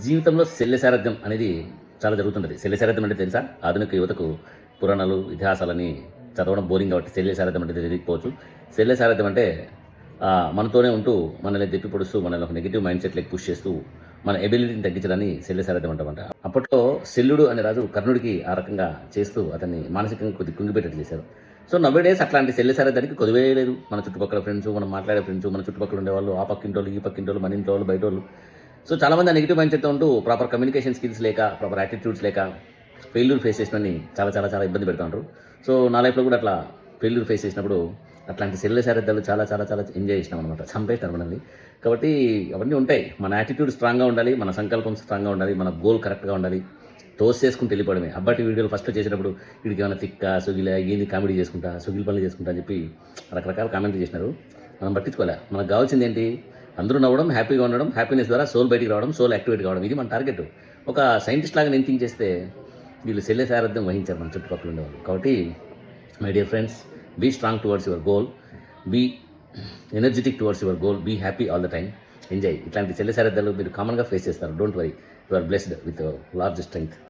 జీవితంలో శల్య సారథ్యం అనేది చాలా జరుగుతుంటుంది. శల్య సారథ్యం అంటే తెలుసా? ఆధునిక యువతకు పురాణాలు, ఇతిహాసాలని చదవడం బోరింగ్ కాబట్టి శల్య సారథ్యం అంటే తెలియకపోవచ్చు. శల్య సారథ్యం అంటే మనతోనే ఉంటూ మనల్ని దెప్పి పొడుస్తూ మనల్ని ఒక నెగిటివ్ మైండ్ సెట్లకి పుష్ చేస్తూ మన ఎబిలిటీని తగ్గించడాన్ని శల్య సారథ్యం అంటామంట. అప్పట్లో శల్యుడు అనే రాజు కర్ణుడికి ఆ రకంగా చేస్తూ అతన్ని మానసికంగా కొద్ది కుంగిపెట్టేట్టు చేశారు. సో నవ్వేడేస్ అట్లాంటి శల్య సారథ్యానికి కొదువే లేదు. మన చుట్టుపక్కల ఫ్రెండ్స్, మనం మాట్లాడే ఫ్రెండ్స్, మన చుట్టుపక్కల ఉండేవాళ్ళు, ఆ పక్కింటోళ్ళు, ఈ పక్కింటోళ్ళు, మన ఇంట్లో వాళ్ళు, బయట వాళ్ళు. సో చాలామంది ఆ నెగిటివ్ మైండ్ సెట్తో ఉంటూ ప్రాపర్ కమ్యూనికేషన్ స్కిల్స్ లేక, ప్రాపర్ యాటిట్యూడ్స్ లేక ఫెయిల్యూర్ ఫేస్ చేసినని చాలా చాలా చాలా ఇబ్బంది పెడతా ఉంటారు. సో నా లైఫ్లో కూడా అట్లా ఫెయిల్యూర్ ఫేస్ చేసినప్పుడు అట్లాంటి శల్య సారథ్యాలు చాలా చాలా చాలా ఎంజాయ్ చేసినాం అనమాట. చంపేసినారు మనల్ని. కాబట్టి అవన్నీ ఉంటాయి. మన యాటిట్యూడ్ స్ట్రాంగ్గా ఉండాలి, మన సంకల్పం స్ట్రాంగ్గా ఉండాలి, మన గోల్ కరెక్ట్గా ఉండాలి. తోసి చేసుకుని వెళ్ళిపోవడమే. అబ్బాటి వీడియోలు ఫస్ట్లో చేసినప్పుడు వీడికి ఏమైనా తిక్క, సుగిల, ఏంది కామెడీ చేసుకుంటా, సుగిల్ పనులు చేసుకుంటా అని చెప్పి రకరకాల కామెంట్లు చేసినారు. మనం పట్టించుకోలే. మనకు కావాల్సింది ఏంటి? అందరూ నవ్వడం, హ్యాపీగా ఉండడం, హ్యాపీనెస్ ద్వారా సోల్ బయటికి రావడం, సోల్ యాక్టివేట్ కావడం. ఇది మన టార్గెట్. ఒక సైంటిస్ట్ లాగా నేను థింక్ చేస్తే వీళ్ళు శల్య సారథ్యం వహించారు మన చుట్టుపక్కల ఉండేవాళ్ళు. కాబట్టి my dear friends, be strong towards your goal, be energetic towards your goal, be happy all the time, enjoy. ఇట్లాంటి శల్య సారథ్యాలు మీరు కామన్గా ఫేస్ చేస్తారు. Don't worry, you are blessed with large strength.